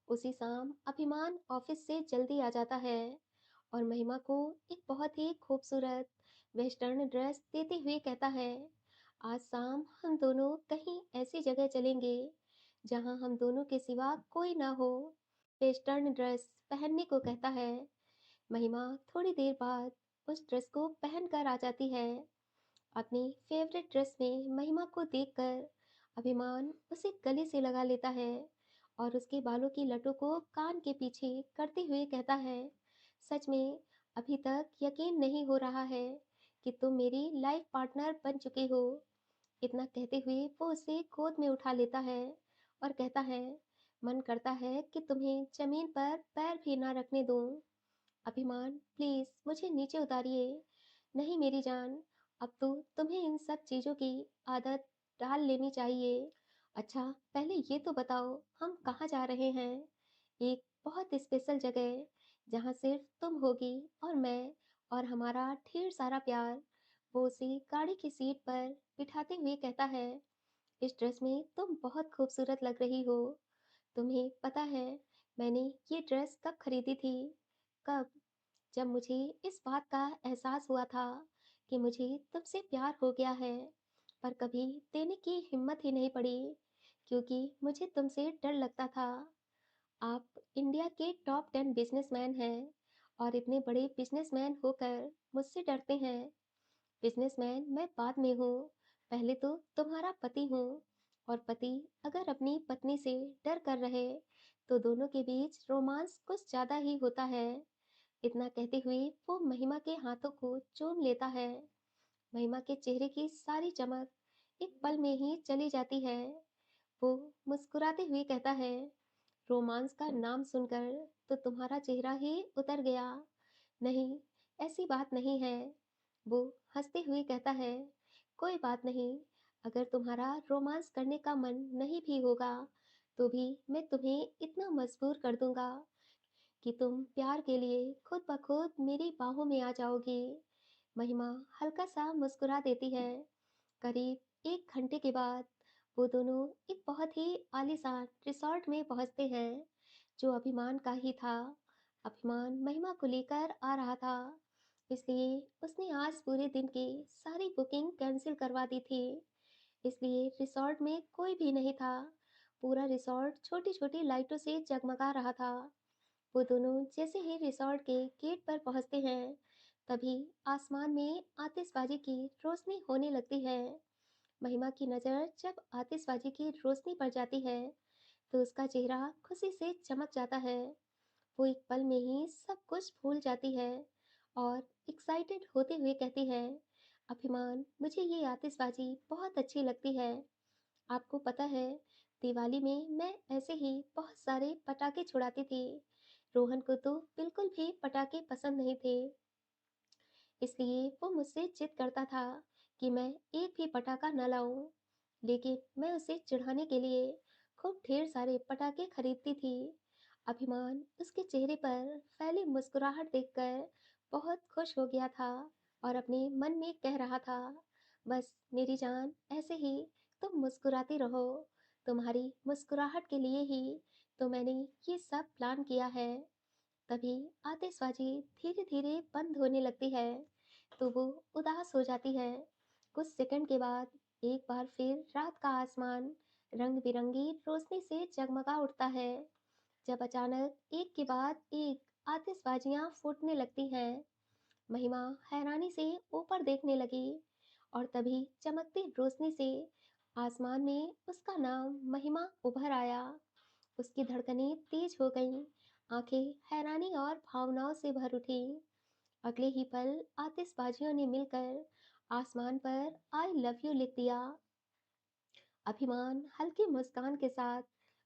उसी शाम अभिमान ऑफिस से जल्दी आ जाता है और महिमा को एक बहुत ही खूबसूरत वेस्टर्न ड्रेस देते हुए कहता है, आज शाम हम दोनों कहीं ऐसी जगह चलेंगे जहां हम दोनों के सिवा कोई ना हो। वेस्टर्न ड्रेस पहनने को कहता है। महिमा थोड़ी देर बाद उस ड्रेस को पहनकर आ जाती है। अपनी फेवरेट ड्रेस में महिमा को देखकर अभिमान उसे गले से लगा लेता है और उसके बालों की लटों को कान के पीछे करते हुए कहता है, सच में अभी तक यकीन नहीं हो रहा है कि तुम मेरी लाइफ पार्टनर बन चुके हो। इतना कहते हुए वो उसे गोद में उठा लेता है और कहता है, मन करता है कि तुम्हें जमीन पर पैर भी ना रखने दूं। अभिमान, प्लीज मुझे नीचे उतारिए। नहीं मेरी जान, अब तो तुम्हें इन सब चीजों की आदत डाल लेनी चाहिए। अच्छा, पहले ये तो बताओ हम कहाँ जा रहे हैं? एक बहुत स्पेशल जगह जहाँ सिर्फ तुम होगी और मैं और हमारा ढेर सारा प्यार। वो उसे गाड़ी की सीट पर बिठाते हुए कहता है, इस ड्रेस में तुम बहुत खूबसूरत लग रही हो। तुम्हें पता है मैंने ये ड्रेस कब खरीदी थी? कब? जब मुझे इस बात का एहसास हुआ था कि मुझे तुमसे प्यार हो गया है, पर कभी देने की हिम्मत ही नहीं पड़ी क्योंकि मुझे तुमसे डर लगता था। आप इंडिया के टॉप 10 बिजनेसमैन हैं और इतने बड़े बिजनेसमैन होकर मुझसे डरते हैं। बिजनेसमैन मैं बाद में हूँ, पहले तो तुम्हारा पति हूँ। और पति अगर अपनी पत्नी से डर कर रहे तो दोनों के बीच रोमांस कुछ ज्यादा ही होता है। इतना कहते हुए वो महिमा के हाथों को चूम लेता है। महिमा के चेहरे की सारी चमक एक पल में ही चली जाती है। वो मुस्कुराते हुए कहता है, रोमांस का नाम सुनकर तो तुम्हारा चेहरा ही उतर गया। नहीं, ऐसी बात नहीं है। वो हंसते हुए कहता है, कोई बात नहीं, अगर तुम्हारा रोमांस करने का मन नहीं भी होगा तो भी मैं तुम्हें इतना मजबूर कर दूंगा कि तुम प्यार के लिए खुद ब खुद मेरी बाहों में आ जाओगी। महिमा हल्का सा मुस्कुरा देती है। करीब 1 घंटे के बाद वो दोनों एक बहुत ही आलीशान रिसॉर्ट में पहुंचते हैं जो अभिमान का ही था। अभिमान महिमा को लेकर आ रहा था, इसलिए उसने आज पूरे दिन की सारी बुकिंग कैंसिल करवा दी थी। इसलिए रिसॉर्ट में कोई भी नहीं था। पूरा रिसॉर्ट छोटी छोटी लाइटों से जगमगा रहा था। वो दोनों जैसे ही रिसॉर्ट के गेट पर पहुंचते हैं, तभी आसमान में आतिशबाजी की रोशनी होने लगती है। महिमा की नज़र जब आतिशबाजी की रोशनी पर जाती है, तो उसका चेहरा खुशी से चमक जाता है। वो एक पल में ही सब कुछ भूल जाती है और एक्साइटेड होते हुए कहती है, अभिमान, मुझे ये आतिशबाजी बहुत अच्छी लगती है। आपको पता है, दिवाली में मैं ऐसे ही बहुत सारे पटाखे छुड़ाती थी। रोहन को तो बिल्कुल भी पटाखे पसंद नहीं थे, इसलिए वो मुझसे जिद करता था कि मैं एक भी पटाखा न लाऊं। लेकिन मैं उसे चिढ़ाने के लिए खूब ढेर सारे पटाखे खरीदती थी। अभिमान उसके चेहरे पर फैली मुस्कुराहट देखकर बहुत खुश हो गया था और अपने मन में कह रहा था, बस मेरी जान, ऐसे ही तुम मुस्कुराती रहो। तुम्हारी मुस्कुराहट के लिए ही तो मैंने ये सब प्लान किया है। तभी आतिशबाजी धीरे धीरे बंद होने लगती है तो वो उदास हो जाती है। कुछ सेकंड के बाद एक बार फिर रात का आसमान रंग बिरंगी रोशनी से जगमगा उठता है, जब अचानक एक के बाद एक आतिशबाजियां फूटने लगती हैं। महिमा हैरानी से ऊपर देखने लगी और तभी चमकती रोशनी से आसमान में उसका नाम महिमा उभर आया। उसकी धड़कनें तेज हो गईं, आंखें हैरानी और भावनाओं से भर उठीं। अगले ही पल आतिशबाजियों ने मिलकर आसमान पर आई लव यू लिख दिया। अभिमान हल्की मुस्कान के साथ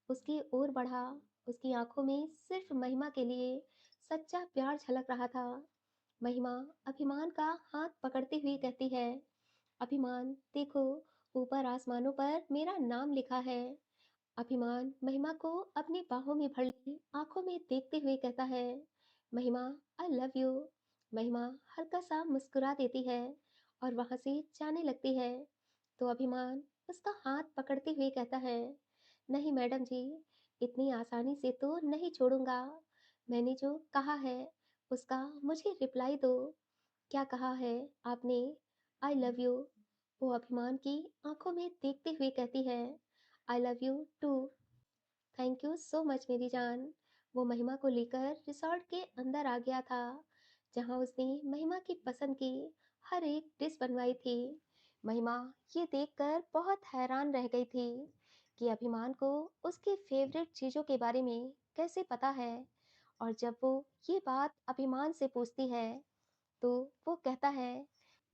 उसकी ओर बढ़ा। उसकी आंखों में सिर्फ महिमा के लिए सच्चा प्यार झलक रहा था। महिमा अभिमान का हाथ पकड़ते हुए कहती है, अभिमान देखो, ऊपर आसमानों पर मेरा नाम लिखा है। अभिमान महिमा को अपनी बाहों में भर ली आंखों में देखते हुए कहता है, महिमा, आई लव यू। महिमा हल्का सा मुस्कुरा देती है और वहां से जाने लगती है तो अभिमान उसका हाथ पकड़ते हुए कहता है, नहीं मैडम जी, इतनी आसानी से तो नहीं छोड़ूँगा। मैंने जो कहा है, उसका मुझे रिप्लाई दो। क्या कहा है आपने? I love you. वो अभिमान की आँखों में देखते हुए कहती है, I love you too. Thank you so much मेरी जान। वो महिमा को लेकर रिसॉर्ट के अंदर आ गया था, जहाँ उसने महिमा की पसंद की हर एक डिश बनवाई थी। महिमा ये देखकर बहुत हैरान रह गई थी कि अभिमान को उसके फेवरेट चीज़ों के बारे में कैसे पता है। और जब वो ये बात अभिमान से पूछती है, तो वो कहता है,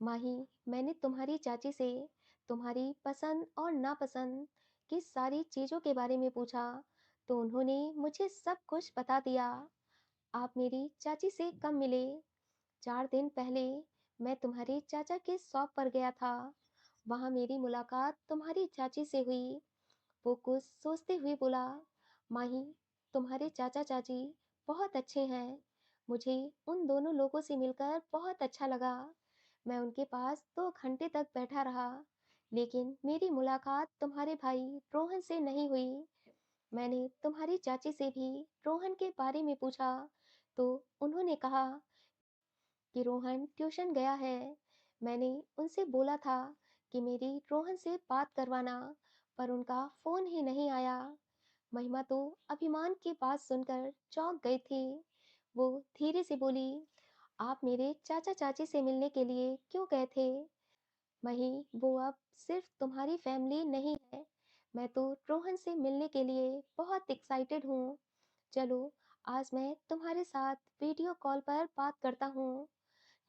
माही, मैंने तुम्हारी चाची से तुम्हारी पसंद और नापसंद की सारी चीज़ों के बारे में पूछा, तो उन्होंने मुझे सब कुछ बता दिया। आप मेरी चाची से कब मिले? 4 दिन पहले मैं तुम्हारे चाचा के शॉप पर गया था। वहाँ मेरी मुलाकात तुम्हारी चाची से हुई। वो कुछ सोचते हुए बोला, माही, तुम्हारे चाचा चाची बहुत अच्छे हैं। मुझे उन दोनों लोगों से मिलकर बहुत अच्छा लगा। मैं उनके पास 2 घंटे तक बैठा रहा, लेकिन मेरी मुलाकात तुम्हारे भाई रोहन से नहीं हुई। मैंने तुम्हारी चाची से भी रोहन के बारे में पूछा, तो उन्होंने कहा कि रोहन ट्यूशन गया है। मैंने उनसे बोला था कि मेरी रोहन से बात करवाना, पर उनका फ़ोन ही नहीं आया। महिमा तो अभिमान की बात सुनकर चौंक गई थी। वो धीरे से बोली, आप मेरे चाचा चाची से मिलने के लिए क्यों गए थे? मही, वो अब सिर्फ तुम्हारी फैमिली नहीं है। मैं तो रोहन से मिलने के लिए बहुत एक्साइटेड हूँ। चलो, आज मैं तुम्हारे साथ वीडियो कॉल पर बात करता हूँ।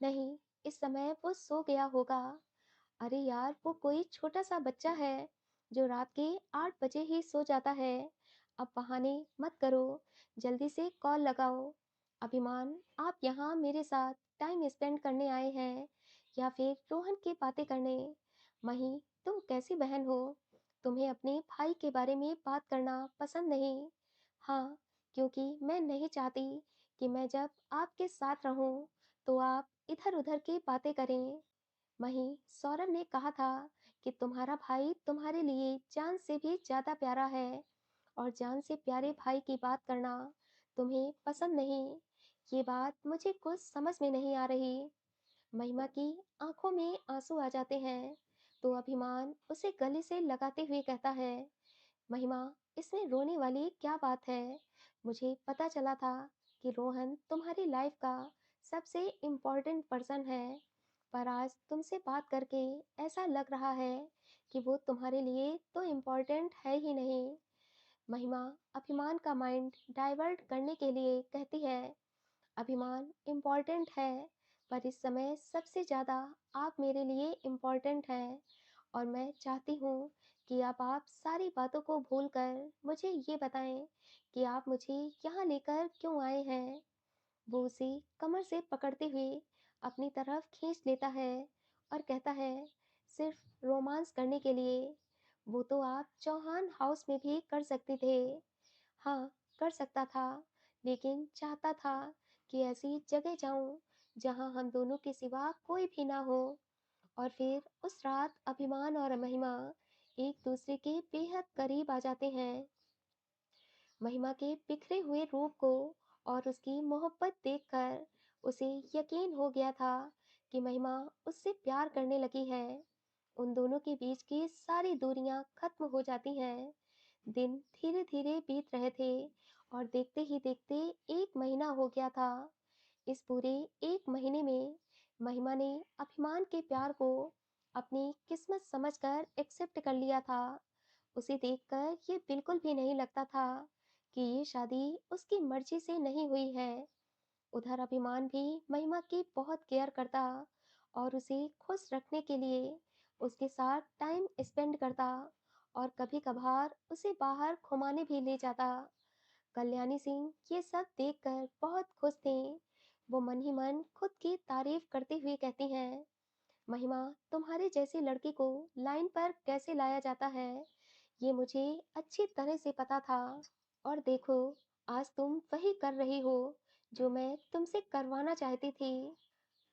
नहीं, इस समय वो सो गया होगा। अरे यार, वो कोई छोटा सा बच्चा है जो रात के 8 बजे ही सो जाता है। अब बहाने मत करो, जल्दी से कॉल लगाओ। अभिमान, आप यहाँ मेरे साथ टाइम स्पेंड करने आए हैं या फिर रोहन की बातें करने? मही, तुम कैसी बहन हो? तुम्हें अपने भाई के बारे में बात करना पसंद नहीं? हाँ, क्योंकि मैं नहीं चाहती कि मैं जब आपके साथ रहूं तो आप इधर उधर की बातें करें। वहीं सौरभ ने कहा था कि तुम्हारा भाई तुम्हारे लिए जान से भी ज्यादा प्यारा है, और जान से प्यारे भाई की बात करना तुम्हें पसंद नहीं। ये बात मुझे कुछ समझ में नहीं आ रही। महिमा की आंखों में आंसू आ जाते हैं, तो अभिमान उसे गले से लगाते हुए कहता है, महिमा, इसमें रोने वाली क्या बात है? मुझे पता चला था कि रोहन तुम्हारी लाइफ का सबसे इम्पोर्टेंट पर्सन है, पर आज तुमसे बात करके ऐसा लग रहा है कि वो तुम्हारे लिए तो इम्पोर्टेंट है ही नहीं। महिमा अभिमान का माइंड डाइवर्ट करने के लिए कहती है, अभिमान इम्पोर्टेंट है, पर इस समय सबसे ज़्यादा आप मेरे लिए इम्पोर्टेंट हैं, और मैं चाहती हूँ कि अब आप सारी बातों को भूलकर मुझे ये बताएं कि आप मुझे यहाँ लेकर क्यों आए हैं। वो उसे कमर से पकड़ते हुए अपनी तरफ खींच लेता है और कहता है, सिर्फ रोमांस करने के लिए? वो तो आप चौहान हाउस में भी कर सकते थे। हाँ, कर सकता था, लेकिन चाहता था कि ऐसी जगह जाऊं जहां हम दोनों के सिवा कोई भी ना हो। और फिर उस रात अभिमान और महिमा एक दूसरे के बेहद करीब आ जाते हैं। महिमा के बिखरे हुए रूप को और उसकी मोहब्बत देखकर उसे यकीन हो गया था कि महिमा उससे प्यार करने लगी है। उन दोनों के बीच की सारी दूरियां खत्म हो जाती हैं। दिन धीरे धीरे बीत रहे थे, और देखते ही देखते 1 महीना हो गया था। इस पूरे 1 महीने में महिमा ने अभिमान के प्यार को अपनी किस्मत समझकर एक्सेप्ट कर लिया था। उसे देखकर ये बिल्कुल भी नहीं लगता था कि ये शादी उसकी मर्जी से नहीं हुई है। उधर अभिमान भी महिमा की बहुत केयर करता और उसे खुश रखने के लिए उसके साथ टाइम स्पेंड करता, और कभी कभार उसे बाहर घुमाने भी ले जाता। कल्याणी सिंह ये सब देखकर बहुत खुश थी। वो मन ही मन खुद की तारीफ करते हुए कहती हैं, महिमा, तुम्हारे जैसी लड़की को लाइन पर कैसे लाया जाता है, ये मुझे अच्छी तरह से पता था। और देखो, आज तुम वही कर रही हो जो मैं तुमसे करवाना चाहती थी।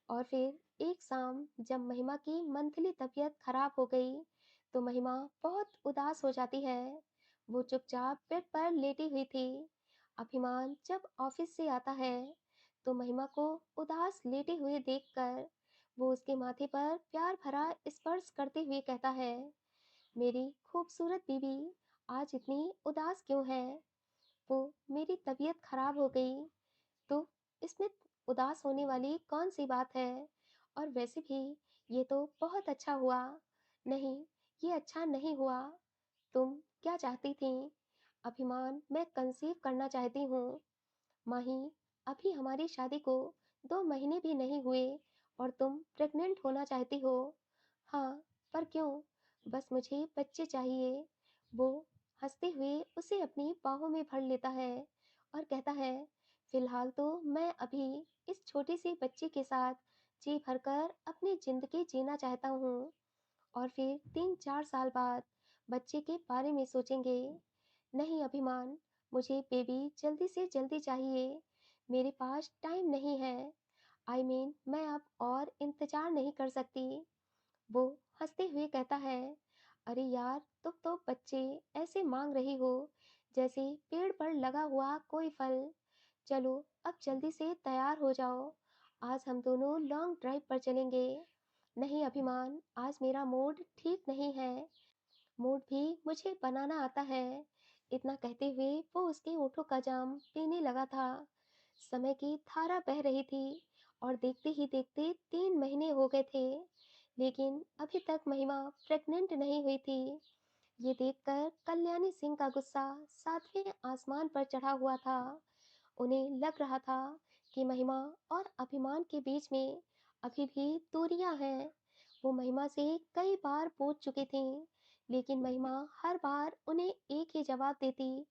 और फिर एक शाम जब महिमा की मंथली तबीयत खराब हो गई, तो महिमा बहुत उदास हो जाती है। वो चुपचाप बेड पर लेटी हुई थी। अभिमान जब ऑफिस से आता है तो महिमा को उदास लेटी हुई देखकर वो उसके माथे पर प्यार भरा स्पर्श करते हुए कहता है, मेरी खूबसूरत बीवी, आज इतनी उदास क्यों है? वो मेरी तबीयत खराब हो गई तो इसमें उदास होने वाली कौन सी बात है? और वैसे भी ये तो बहुत अच्छा हुआ। नहीं, ये अच्छा नहीं हुआ। तुम क्या चाहती थी? अभिमान, मैं कंसीव करना चाहती हूँ। माही, अभी हमारी शादी को 2 महीने भी नहीं हुए और तुम प्रेग्नेंट होना चाहती हो? हाँ, पर क्यों? बस मुझे बच्चे चाहिए। वो हंसते हुए उसे अपनी बाहों में भर लेता है और कहता है, फिलहाल तो मैं अभी इस छोटी सी बच्ची के साथ जी भरकर अपनी जिंदगी जीना चाहता हूँ और फिर 3-4 साल बाद बच्चे के बारे में सोचेंगे। नहीं अभिमान, मुझे बेबी जल्दी से जल्दी चाहिए। मेरे पास टाइम नहीं है। मैं अब और इंतजार नहीं कर सकती। वो हंसते हुए कहता है, अरे यार, तुम तो बच्चे ऐसे मांग रही हो जैसे पेड़ पर लगा हुआ कोई फल। चलो अब जल्दी से तैयार हो जाओ। आज हम दोनों लॉन्ग ड्राइव पर चलेंगे। नहीं अभिमान, आज मेरा मूड ठीक नहीं है। मूड भी मुझे बनाना आता है। इतना कहते हुए वो उसके होठों का जाम पीने लगा था। समय की धारा बह रही थी और देखते ही देखते 3 महीने हो गए थे, लेकिन अभी तक महिमा प्रेग्नेंट नहीं हुई थी। ये देखकर कल्याणी सिंह का गुस्सा सातवें आसमान पर चढ़ा हुआ था। उन्हें लग रहा था कि महिमा और अभिमान के बीच में अभी भी दूरियां हैं। वो महिमा से कई बार पूछ चुकी थी, लेकिन महिमा हर बार उन्हें एक ही जवाब देती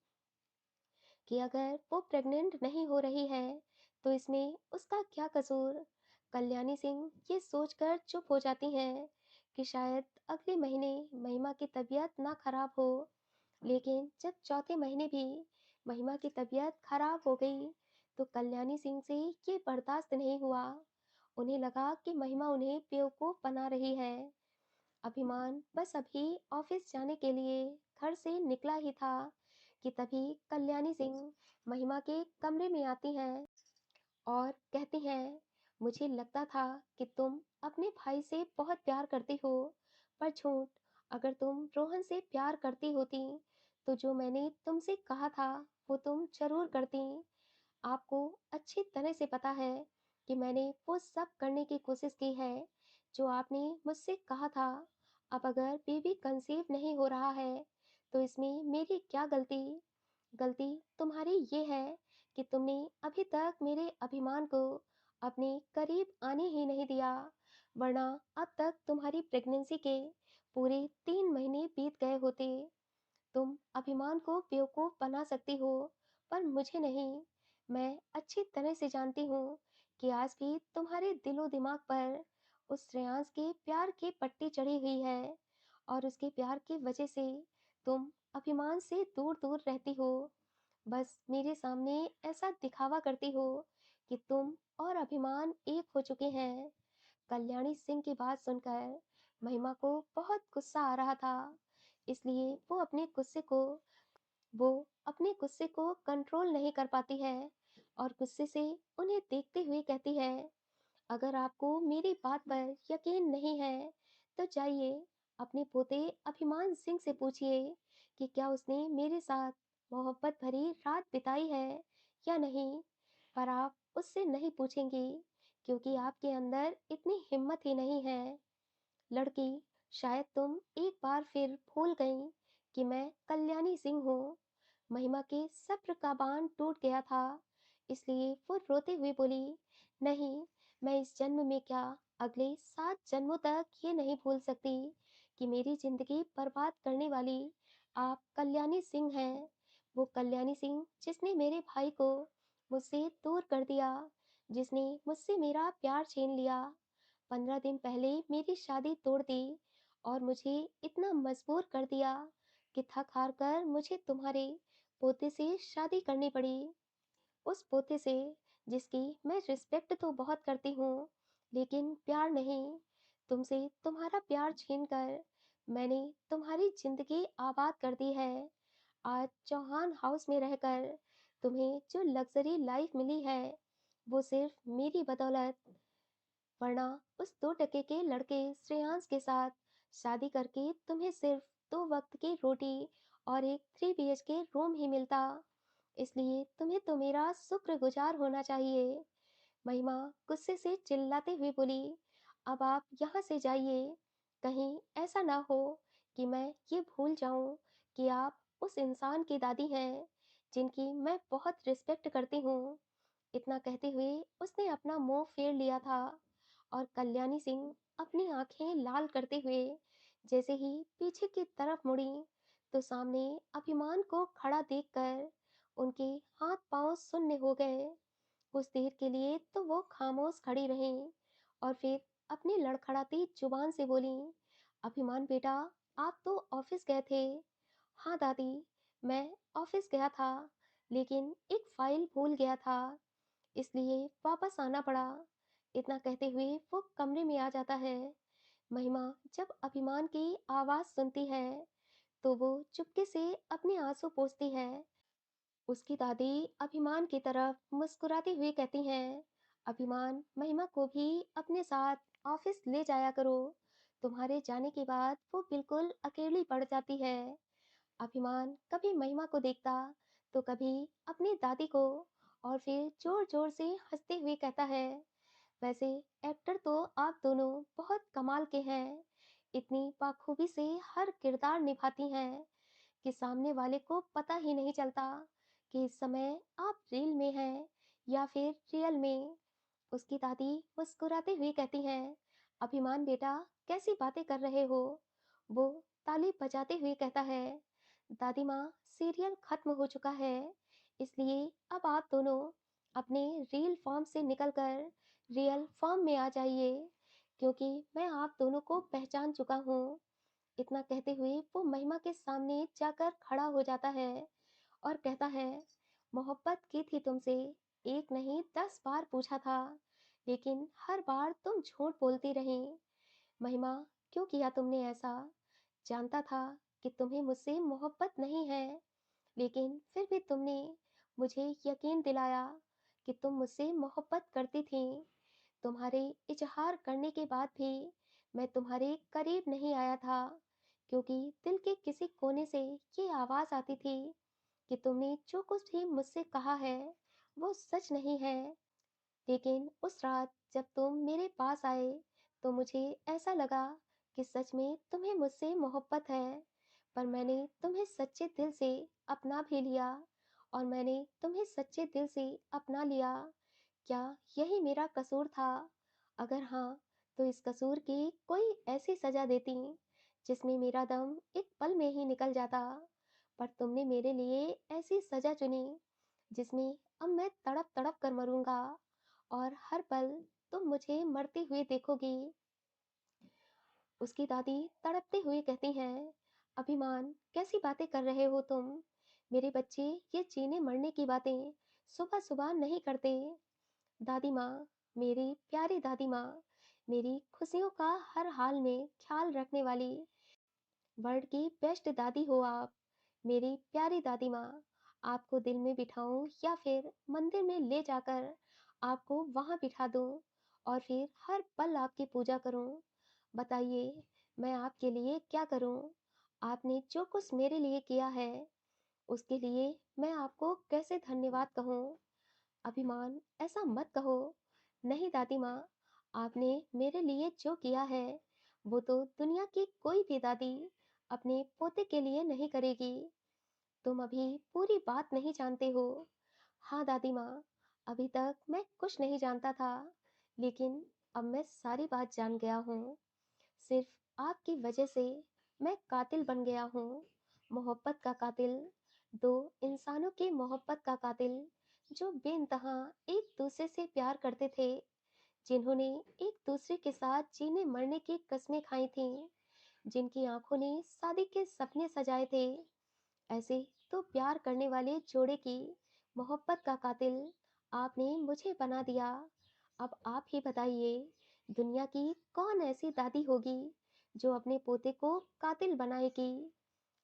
कि अगर वो प्रेग्नेंट नहीं हो रही है तो इसमें उसका क्या कसूर। कल्याणी सिंह ये सोचकर चुप हो जाती हैं कि शायद अगले महीने महिमा की तबीयत ना खराब हो। लेकिन जब चौथे महीने भी महिमा की तबीयत खराब हो गई तो कल्याणी सिंह से ये बर्दाश्त नहीं हुआ। उन्हें लगा कि महिमा उन्हें बेवकूफ बना रही है। अभिमान बस अभी ऑफिस जाने के लिए घर से निकला ही था कि तभी कल्याणी सिंह महिमा के कमरे में आती हैं और कहती हैं, मुझे लगता था कि तुम अपने भाई से बहुत प्यार करती हो, पर झूठ। अगर तुम रोहन से प्यार करती होती तो जो मैंने तुमसे कहा था वो तुम जरूर करती। आपको अच्छी तरह से पता है कि मैंने वो सब करने की कोशिश की है जो आपने मुझसे कहा था। अब अगर बेबी कंसीव नहीं हो रहा है तो इसमें मेरी क्या गलती? गलती तुम्हारी ये है कि तुमने अभी तक मेरे अभिमान को अपने करीब आने ही नहीं दिया, वरना अब तक तुम्हारी प्रेगनेंसी के पूरे 3 महीने बीत गए होते। तुम अभिमान को बेवकूफ बना सकती हो, पर मुझे नहीं। मैं अच्छी तरह से जानती हूँ कि आज भी तुम्हारे दिलो दिमाग पर उस श्रेयांश के प्यार की पट्टी चढ़ी हुई है और उसके प्यार की वजह से तुम अभिमान से दूर दूर रहती हो। बस मेरे सामने ऐसा दिखावा करती हो कि तुम और अभिमान एक हो चुके हैं। कल्याणी सिंह की बात सुनकर महिमा को बहुत गुस्सा आ रहा था, इसलिए वो अपने गुस्से को कंट्रोल नहीं कर पाती है और गुस्से से उन्हें देखते हुए कहती है, अगर आपको मेरी बात पर यकीन नहीं है तो जाइए अपने पोते अभिमान सिंह से पूछिए कि क्या उसने मेरे साथ मोहब्बत भरी रात बिताई है या नहीं। पर आप उससे नहीं पूछेंगी क्योंकि आपके अंदर इतनी हिम्मत ही नहीं है। लड़की, शायद तुम एक बार फिर भूल गई कि मैं कल्याणी सिंह हूँ। महिमा के सब्र का बांध टूट गया था, इसलिए वो रोते हुए बोली, नहीं, मैं इस जन्म में क्या, अगले 7 जन्मों तक ये नहीं भूल सकती कि मेरी जिंदगी बर्बाद करने वाली आप कल्याणी सिंह हैं। वो कल्याणी सिंह जिसने मेरे भाई को मुझसे दूर कर दिया, जिसने मुझसे मेरा प्यार छीन लिया, 15 दिन पहले मेरी शादी तोड़ दी और मुझे इतना मजबूर कर दिया कि थक हार कर मुझे तुम्हारे पोते से शादी करनी पड़ी। उस पोते से जिसकी मैं रिस्पेक्ट तो बहुत करती हूँ, लेकिन प्यार नहीं। तुमसे तुम्हारा प्यार छीन कर मैंने तुम्हारी जिंदगी आबाद कर दी है। आज चौहान हाउस में रहकर तुम्हें जो लग्जरी लाइफ मिली है, वो सिर्फ मेरी बदौलत। वरना उस 2 टके के लड़के श्रेयांश के साथ शादी करके तुम्हें सिर्फ 2 वक्त की रोटी और एक 3 BHK रूम ही मिलता। इसलिए तुम्हें तो मेरा शुक्रगुजार होना चाहिए। महिमा गुस्से से चिल्लाते हुए बोली, अब आप यहाँ से जाइए। कहीं ऐसा ना हो कि मैं ये भूल जाऊं कि आप उस इंसान की दादी हैं जिनकी मैं बहुत रिस्पेक्ट करती हूँ। इतना कहते हुए उसने अपना मुंह फेर लिया था और कल्याणी सिंह अपनी आंखें लाल करते हुए जैसे ही पीछे की तरफ मुड़ी तो सामने अभिमान को खड़ा देखकर उनके हाथ पांव सुन्न हो गए। कुछ देर के लिए तो वो खामोश खड़ी रहीं और फिर अपनी लड़खड़ाती जुबान से बोली, अभिमान बेटा, आप तो ऑफिस गए थे। हाँ दादी, मैं ऑफिस गया था, लेकिन एक फाइल भूल गया था, इसलिए वापस आना पड़ा। इतना कहते हुए वो कमरे में आ जाता है। महिमा जब अभिमान की आवाज सुनती है तो वो चुपके से अपने आंसू पोंछती है। उसकी दादी अभिमान की तरफ मुस्कुराते हुए कहती हैं, अभिमान, महिमा को भी अपने साथ ऑफिस ले जाया करो। तुम्हारे जाने के बाद वो बिल्कुल अकेली पड़ जाती है। अभिमान कभी महिमा को देखता तो कभी अपनी दादी को और फिर जोर जोर से हंसते हुए कहता है, वैसे एक्टर तो आप दोनों बहुत कमाल के हैं। इतनी बाखूबी से हर किरदार निभाती हैं कि सामने वाले को पता ही नहीं चलता कि इस समय आप रील में हैं या फिर रियल में। उसकी दादी मुस्कुराते हुए कहती हैं, अभिमान बेटा, कैसी बातें कर रहे हो। वो ताली बजाते हुए कहता है, दादी माँ, सीरियल खत्म हो चुका है, इसलिए अब आप दोनों अपने रील फॉर्म से निकलकर रियल फॉर्म में आ जाइए, क्योंकि मैं आप दोनों को पहचान चुका हूँ। इतना कहते हुए वो महिमा के सामने जाकर खड़ा हो जाता है और कहता है, मोहब्बत की थी तुमसे, एक नहीं 10 बार पूछा था, लेकिन हर बार तुम झूठ बोलती रही। महिमा, क्यों किया तुमने ऐसा। जानता था कि तुम्हें मुझसे मोहब्बत नहीं है, लेकिन फिर भी तुमने मुझे यकीन दिलाया कि तुम मुझसे मोहब्बत करती थी। तुम्हारे इजहार करने के बाद भी मैं तुम्हारे करीब नहीं आया था, क्योंकि दिल के किसी कोने से ये आवाज आती थी कि तुमने जो कुछ भी मुझसे कहा है वो सच नहीं है। लेकिन उस रात जब तुम मेरे पास आए तो मुझे ऐसा लगा कि सच में तुम्हें मुझसे मोहब्बत है। पर मैंने तुम्हें सच्चे दिल से अपना भी लिया, और मैंने तुम्हें सच्चे दिल से अपना लिया। क्या यही मेरा कसूर था? अगर हाँ, तो इस कसूर की कोई ऐसी सजा देती जिसमें मेरा दम एक पल में ही निकल जाता। पर तुमने मेरे लिए ऐसी सजा चुनी जिसमें अब मैं तड़प तड़प कर मरूंगा, और हर पल तुम मुझे मरते हुए देखोगी। उसकी दादी तड़पते हुए कहती हैं, अभिमान, कैसी बातें कर रहे हो तुम। मेरे बच्चे ये जीने मरने की बातें सुबह सुबह नहीं करते। दादी माँ, मेरी प्यारी दादी माँ, मेरी खुशियों का हर हाल में ख्याल रखने वाली वर्ल्ड की बेस्ट दादी हो आप। मेरी प्यारी दादी माँ, आपको दिल में बिठाऊं या फिर मंदिर में ले जाकर आपको वहां बिठा दूं और फिर हर पल आपकी पूजा करूं। बताइए, मैं आपके लिए क्या करूं। आपने जो कुछ मेरे लिए किया है उसके लिए मैं आपको कैसे धन्यवाद कहूँ। अभिमान, ऐसा मत कहो। नहीं दादी माँ, आपने मेरे लिए जो किया है वो तो दुनिया की कोई भी दादी अपने पोते के लिए नहीं करेगी। तुम अभी पूरी बात नहीं जानते हो। हाँ दादी माँ, अभी तक मैं कुछ नहीं जानता था, लेकिन अब मैं सारी बात जान गया हूँ। सिर्फ आपकी वजह से मैं कातिल बन गया हूँ। मोहब्बत का कातिल, दो इंसानों की मोहब्बत का कातिल, जो बेइंतहा एक दूसरे से प्यार करते थे, जिन्होंने एक दूसरे के साथ जीने मरने की कस्में खाई थीं, जिनकी आंखों ने शादी के सपने सजाए थे। ऐसे तो प्यार करने वाले जोड़े की मोहब्बत का कातिल आपने मुझे बना दिया। अब आप ही बताइए, दुनिया की कौन ऐसी दादी होगी जो अपने पोते को कातिल बनाएगी।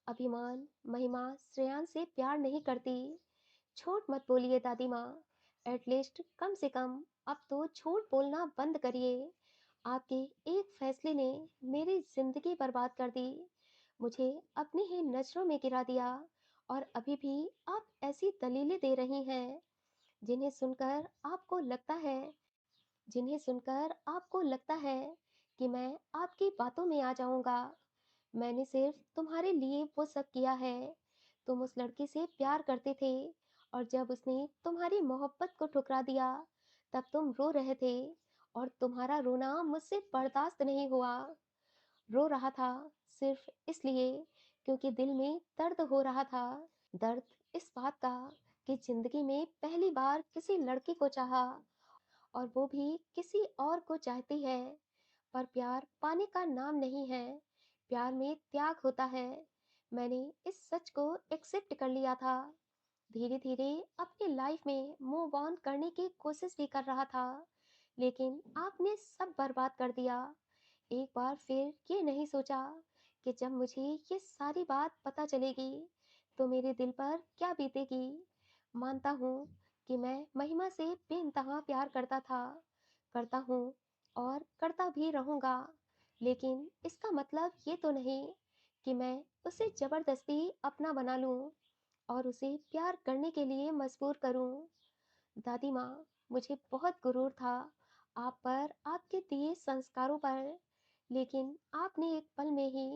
अभिमान, महिमा श्रेयान से प्यार नहीं करती। झूठ मत बोलिए दादी माँ। एटलीस्ट कम से कम अब तो झूठ बोलना बंद करिए। आपके एक फैसले ने मेरी जिंदगी बर्बाद कर दी, मुझे अपनी ही नजरों में गिरा दिया। और अभी भी आप ऐसी दलीलें दे रही हैं जिन्हें सुनकर आपको लगता है जिन्हें सुनकर आपको लगता है कि मैं आपकी बातों में आ जाऊंगा। मैंने सिर्फ तुम्हारे लिए वो सब किया है। तुम उस लड़के से प्यार करते थे और जब उसने तुम्हारी मोहब्बत को ठुकरा दिया, तब तुम रो रहे थे और तुम्हारा रोना मुझसे बर्दाश्त नहीं हुआ। रो रहा था सिर्फ इसलिए क्योंकि दिल में दर्द हो रहा था। दर्द इस बात का कि जिंदगी में पहली बार किसी लड़की को चाहा और वो भी किसी और को चाहती है। पर प्यार पाने का नाम नहीं है, प्यार में त्याग होता है। मैंने इस सच को एक्सेप्ट कर लिया था। धीरे धीरे अपनी लाइफ में मूव ऑन करने की कोशिश भी कर रहा था, लेकिन आपने सब बर्बाद कर दिया। एक बार फिर ये नहीं सोचा कि जब मुझे ये सारी बात पता चलेगी तो मेरे दिल पर क्या बीतेगी। मानता हूँ कि मैं महिमा से बेइंतहा प्यार करता था, करता हूँ और करता भी रहूँगा। लेकिन इसका मतलब ये तो नहीं कि मैं उसे जबरदस्ती अपना बना लूँ और उसे प्यार करने के लिए मजबूर करूँ। दादी माँ, मुझे बहुत गुरूर था आप पर, आपके दिए संस्कारों पर, लेकिन आपने एक पल में ही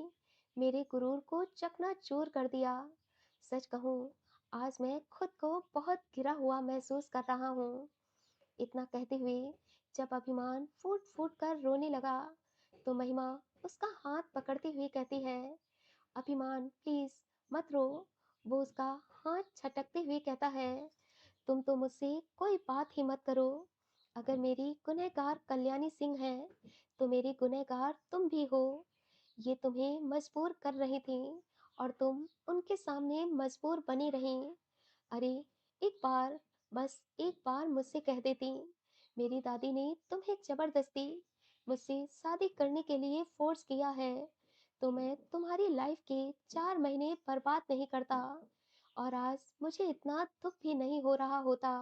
मेरे गुरूर को चकनाचूर कर दिया। सच कहूँ, आज मैं खुद को बहुत गिरा हुआ महसूस कर रहा हूँ। इतना कहते हुए जब अभिमान फूट फूट कर रोने लगा, तो महिमा उसका हाथ पकड़ते हुए कहती है, अभिमान प्लीज मत रो। वो उसका हाथ झटकते हुए कहता है, तुम तो मुझसे कोई बात ही मत करो। अगर मेरी गुनहगार कल्याणी सिंह है, तो मेरी गुनहगार तुम भी हो। ये तुम्हें मजबूर कर रही थी और तुम उनके सामने मजबूर बनी रही। अरे, एक बार, बस एक बार मुझसे कह देती। मेरी दादी ने तुम्हें जबरदस्ती मुझसे शादी करने के लिए फोर्स किया है, तो मैं तुम्हारी लाइफ के 4 महीने बर्बाद नहीं करता और आज मुझे इतना दुख भी नहीं हो रहा होता।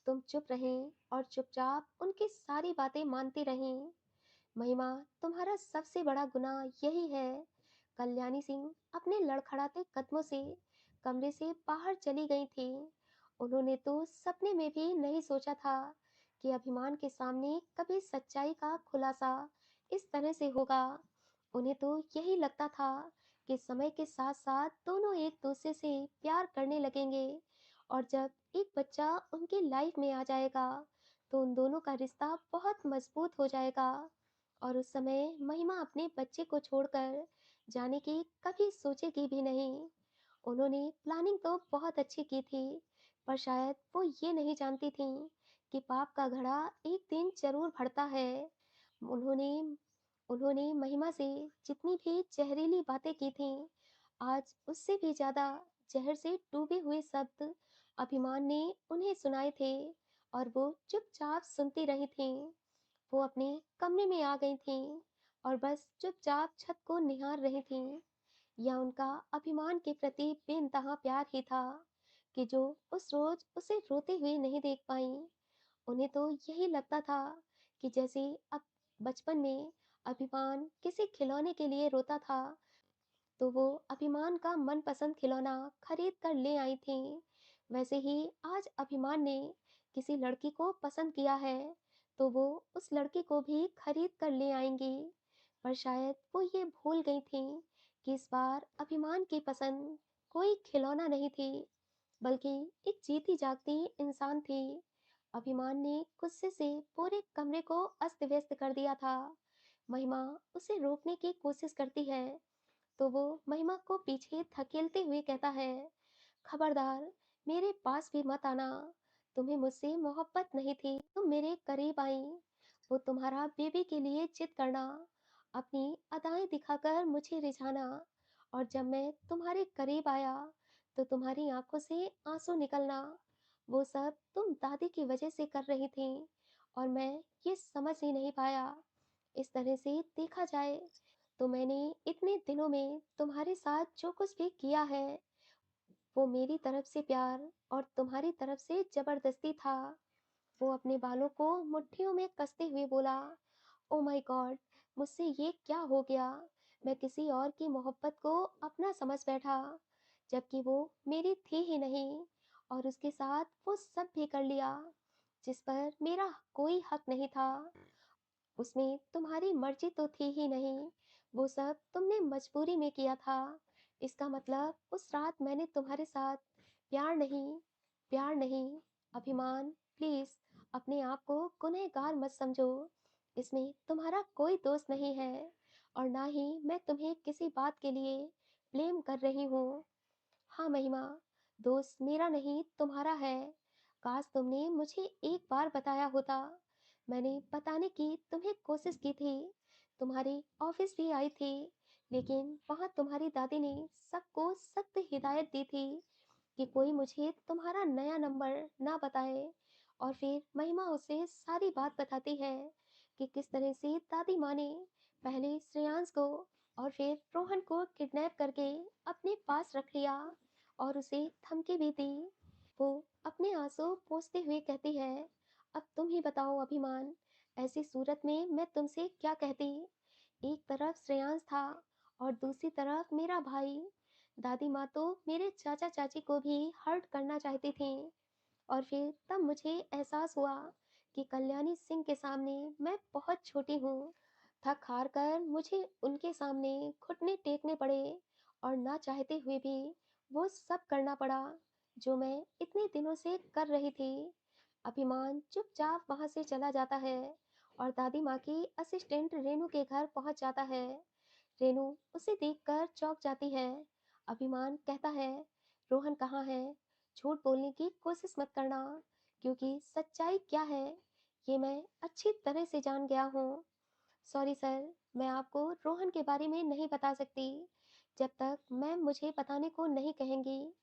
तुम चुप रहीं और चुपचाप उनकी सारी बातें मानती रहीं। महिमा, तुम्हारा सबसे बड़ा गुनाह यही है। कल्याणी सिंह अपने लड़खड़ाते कदमों से कमरे से बाहर चली गई थी। उन्होंने तो सपने में भी नहीं सोचा था कि अभिमान के सामने कभी सच्चाई का खुलासा इस तरह से होगा। उन्हें तो यही लगता था कि समय के साथ साथ दोनों एक दूसरे से प्यार करने लगेंगे और जब एक बच्चा उनकी लाइफ में आ जाएगा तो उन दोनों का रिश्ता बहुत मजबूत हो जाएगा। और उस समय महिमा अपने बच्चे को छोड़कर जाने की कभी सोचेगी भी नहीं। उन्होंने प्लानिंग तो बहुत अच्छी की थी, पर शायद वो ये नहीं जानती थी कि पाप का घड़ा एक दिन जरूर भरता है। उन्होंने उन्होंने महिमा से जितनी भी जहरीली बातें की थीं, आज उससे भी ज़्यादा ज़हर से डूबे हुए शब्द अभिमान ने उन्हें सुनाए थे और वो चुपचाप सुनती रही थीं। वो अपने कमरे में आ गई थीं और बस चुपचाप छत को निहार रही थीं। यह उनका अभिमान के प्रति बेइंतहा प्यार ही था कि जो उस रोज उसे रोते हुए नहीं देख पाईं। उन्हें तो यही लगता था कि जैसे अब बचपन में अभिमान किसी खिलौने के लिए रोता था, तो वो अभिमान का मनपसंद खिलौना खरीद कर ले आई थी। वैसे ही आज अभिमान ने किसी लड़की को पसंद किया है, तो वो उस लड़की को भी खरीद कर ले आएंगी। पर शायद वो ये भूल गई थी कि इस बार अभिमान की पसंद कोई खिलौना नहीं थी, बल्कि एक जीती जागती इंसान थी। अभिमान ने गुस्से से पूरे कमरे को अस्त व्यस्त कर दिया था। महिमा उसे रोकने की कोशिश करती है, तो वो महिमा को पीछे धकेलते हुए कहता है, खबरदार, मेरे पास भी मत आना। तुम्हें मुझसे मोहब्बत नहीं थी, तुम मेरे करीब आई। वो तुम्हारा बेबी के लिए जिद करना, अपनी अदाएं दिखाकर मुझे रिझाना, और जब मैं तुम्हारे करीब आया तो तुम्हारी आंखों से आंसू निकलना। वो सब तुम दादी की वजह से कर रही थी और मैं ये समझ ही नहीं पाया। इस तरह से देखा जाए तो मैंने इतने दिनों में तुम्हारे साथ जो कुछ भी किया है, वो मेरी तरफ से प्यार और तुम्हारी तरफ से ज़बरदस्ती था। वो अपने बालों को मुट्ठियों में कसते हुए बोला, ओह माय गॉड! मुझसे ये क्या हो गया? मैं किसी और की मोहब्बत को अपना समझ बैठा, जबकि वो मेरी थी ही नहीं। और उसके साथ वो सब भी कर लिया, जिस पर मेरा कोई हक नहीं था। उसमें तुम्हारी मर्ज़ी तो थी ही नहीं, वो सब तुमने मजबूरी में किया था। इसका मतलब उस रात मैंने तुम्हारे साथ प्यार नहीं, अभिमान, प्लीज़ अपने आप को गुनहगार मत समझो। इसमें तुम्हारा कोई दोष नहीं है और ना ही मैं तुम्हें किसी बात के लिए ब्लेम कर रही हूँ। हाँ महिमा, दोस्त मेरा नहीं तुम्हारा है। काश तुमने मुझे एक बार बताया होता। मैंने बताने की तुम्हें कोशिश की थी, तुम्हारी ऑफिस भी आई थी, लेकिन वहाँ तुम्हारी दादी ने सबको सख्त हिदायत दी थी कि कोई मुझे तुम्हारा नया नंबर ना बताए। और फिर महिमा उसे सारी बात बताती है कि किस तरह से दादी माँ ने पहले श्रेयांश को और फिर रोहन को किडनैप करके अपने पास रख लिया और उसे धमकी भी दी। वो अपने आंसू पोंछते हुए कहती है, अब तुम ही बताओ अभिमान, ऐसी सूरत में मैं तुमसे क्या कहती। एक तरफ श्रेयांश था और दूसरी तरफ मेरा भाई। दादी माँ तो मेरे चाचा चाची को भी हर्ट करना चाहती थी। और फिर तब मुझे एहसास हुआ कि कल्याणी सिंह के सामने मैं बहुत छोटी हूँ। थक हार कर मुझे उनके सामने घुटने टेकने पड़े और ना चाहते हुए भी वो सब करना पड़ा जो मैं इतने दिनों से कर रही थी। अभिमान चुपचाप वहां से चला जाता है और दादी माँ की असिस्टेंट रेनू के घर पहुंच जाता है। रेनू उसे देखकर चौंक जाती है। अभिमान कहता है, रोहन कहाँ है? झूठ बोलने की कोशिश मत करना, क्योंकि सच्चाई क्या है ये मैं अच्छी तरह से जान गया हूँ। सॉरी सर, मैं आपको रोहन के बारे में नहीं बता सकती जब तक मैम मुझे बताने को नहीं कहेंगी।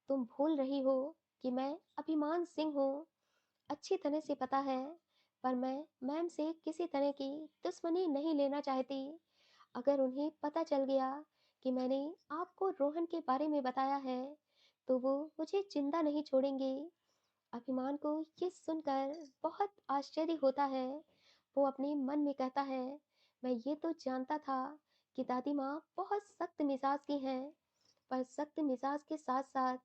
तुम भूल रही हो कि मैं अभिमान सिंह हूँ, अच्छी तरह से पता है। पर मैं मैम से किसी तरह की दुश्मनी नहीं लेना चाहती। अगर उन्हें पता चल गया कि मैंने आपको रोहन के बारे में बताया है, तो वो मुझे जिंदा नहीं छोड़ेंगे। अभिमान को ये सुनकर बहुत आश्चर्य होता है। वो अपने मन में कहता है, मैं ये तो जानता था कि दादी माँ बहुत सख्त मिजाज की हैं, पर सख्त मिजाज के साथ साथ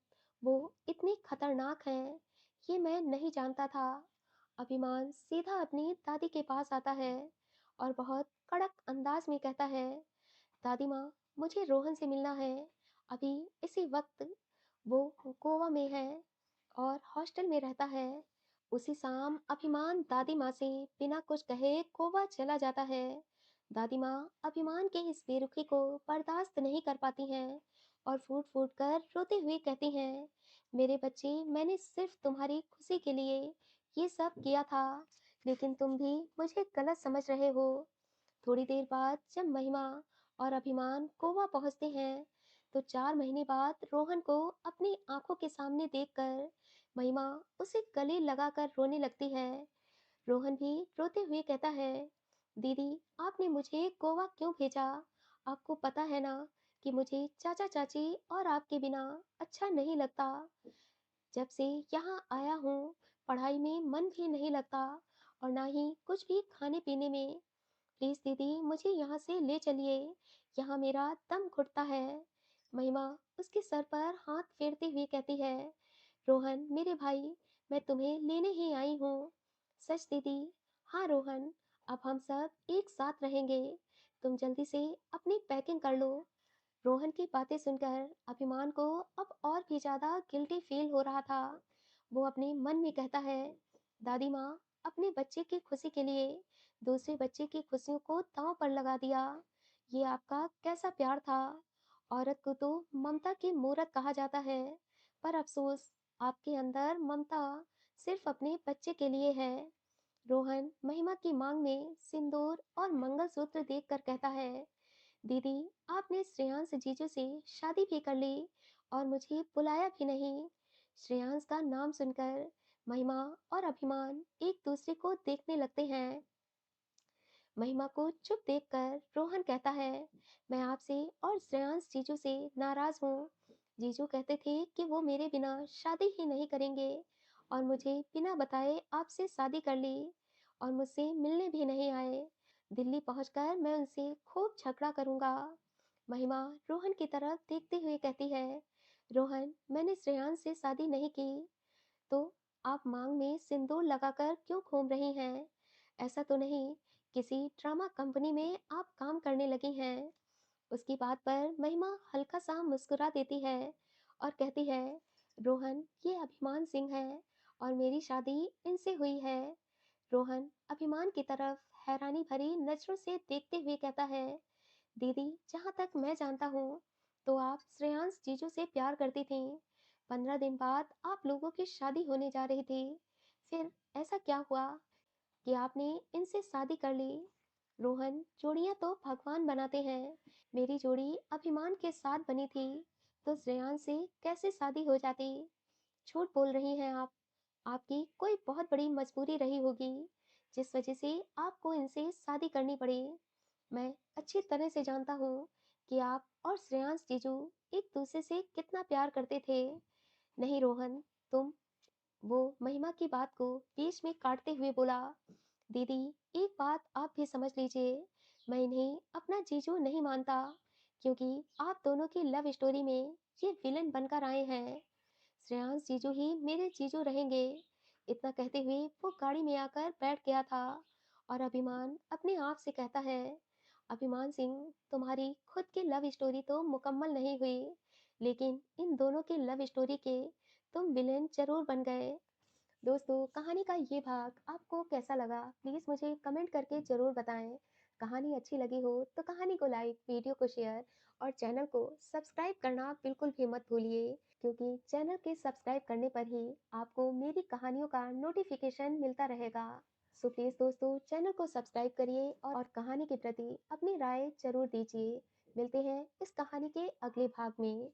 वो इतनी खतरनाक हैं, ये मैं नहीं जानता था। अभिमान सीधा अपनी दादी के पास आता है और बहुत कड़क अंदाज में कहता है, दादी माँ, मुझे रोहन से मिलना है, अभी इसी वक्त। वो गोवा में है और हॉस्टल में रहता है। उसी शाम अभिमान दादी माँ से बिना कुछ कहे गोवा चला जाता है। दादी माँ अभिमान के इस बेरुखी को बर्दाश्त नहीं कर पाती हैं और फूट फूट कर रोते हुए कहती हैं, मेरे बच्चे, मैंने सिर्फ तुम्हारी खुशी के लिए ये सब किया था, लेकिन तुम भी मुझे गलत समझ रहे हो। थोड़ी देर बाद जब महिमा और अभिमान गोवा पहुंचते हैं, तो 4 महीने बाद रोहन को अपनी आंखों के सामने देखकर महिमा उसे गले लगाकर रोने लगती है। रोहन भी रोते हुए कहता है, दीदी, आपने मुझे गोवा क्यों भेजा? आपको पता है ना कि मुझे चाचा चाची और आपके बिना अच्छा नहीं लगता। जब से यहाँ आया हूँ, पढ़ाई में मन भी नहीं लगता और ना ही कुछ भी खाने पीने में। प्लीज दीदी, मुझे यहाँ से ले चलिए, यहाँ मेरा दम घुटता है। महिमा उसके सर पर हाथ फेरते हुए कहती है, रोहन मेरे भाई, मैं तुम्हें लेने ही आई हूँ। सच दीदी? हाँ रोहन, अब हम सब एक साथ रहेंगे। तुम जल्दी से अपनी पैकिंग कर लो। रोहन की बातें सुनकर अभिमान को अब और भी ज्यादा गिल्टी फील हो रहा था। वो अपने मन में कहता है, दादी माँ, अपने बच्चे की खुशी के लिए दूसरे बच्चे की खुशियों को दांव पर लगा दिया। ये आपका कैसा प्यार था? औरत को तो ममता की मूरत कहा जाता है, पर अफसोस, आपके अंदर ममता सिर्फ अपने बच्चे के लिए है। रोहन महिमा की मांग में सिंदूर और मंगलसूत्र देखकर कहता है, दीदी, आपने श्रेयांश जीजू से शादी भी कर ली और मुझे बुलाया भी नहीं। श्रेयांश का नाम सुनकर महिमा और अभिमान एक दूसरे को देखने लगते हैं। महिमा को चुप देखकर रोहन कहता है, मैं आपसे और श्रेयांश जीजू से नाराज हूँ। जीजू कहते थे कि वो मेरे बिना शादी ही नहीं करेंगे और मुझे बिना बताए आपसे शादी कर ली और मुझसे मिलने भी नहीं आए। दिल्ली पहुंचकर मैं उनसे खूब झगड़ा करूंगा। महिमा रोहन की तरफ देखते हुए कहती है, रोहन, मैंने श्रेयांश से शादी नहीं की, तो आप मांग में सिंदूर लगाकर क्यों घूम रही हैं? ऐसा तो नहीं किसी ड्रामा कंपनी में आप काम करने लगी हैं? उसकी बात पर महिमा हल्का सा मुस्कुरा देती है और कहती है, रोहन, ये अभिमान सिंह है और मेरी शादी इनसे हुई है। रोहन अभिमान की तरफ हैरानी भरी नजरों से देखते हुए कहता है, दीदी, जहाँ तक मैं जानता हूँ तो आप श्रेयांश जीजू से प्यार करती थीं। 15 दिन बाद आप लोगों की शादी होने जा रही थी। फिर ऐसा क्या हुआ कि आपने इनसे शादी कर ली? रोहन, जोड़ियां तो भगवान बनाते हैं। मेरी जोड़ी अभिमान के साथ बनी थी, तो श्रेयांश से कैसे शादी हो जाती? झूठ बोल रही हैं आप। आपकी कोई बहुत बड़ी मजबूरी रही होगी, जिस वजह से आपको इनसे शादी करनी पड़ी। मैं अच्छी तरह से जानता हूँ कि आप और श्रेयांश जीजू एक दूसरे से कितना प्यार करते थे। नहीं रोहन, तुम। वो महिमा की बात को बीच में काटते हुए बोला, दीदी, एक बात आप भी समझ लीजिए, मैं इन्हें अपना जीजू नहीं मानता, क्योंकि आप दोनों की लव स्टोरी में ये विलन बनकर आए हैं। श्रेयांश जीजू ही मेरे जीजू रहेंगे। इतना कहते हुए वो गाड़ी में आकर बैठ गया था और अभिमान अपने आप से कहता है, अभिमान सिंह, तुम्हारी खुद की लव स्टोरी तो मुकम्मल नहीं हुई, लेकिन इन दोनों की लव स्टोरी के तुम विलेन जरूर बन गए। दोस्तों, कहानी का ये भाग आपको कैसा लगा? प्लीज़ मुझे कमेंट करके ज़रूर बताएं। कहानी अच्छी लगी हो तो कहानी को लाइक, वीडियो को शेयर और चैनल को सब्सक्राइब करना बिल्कुल भी मत भूलिए, क्योंकि चैनल के सब्सक्राइब करने पर ही आपको मेरी कहानियों का नोटिफिकेशन मिलता रहेगा। सो प्लीज़ दोस्तों, चैनल को सब्सक्राइब करिए और कहानी के प्रति अपनी राय ज़रूर दीजिए। मिलते हैं इस कहानी के अगले भाग में।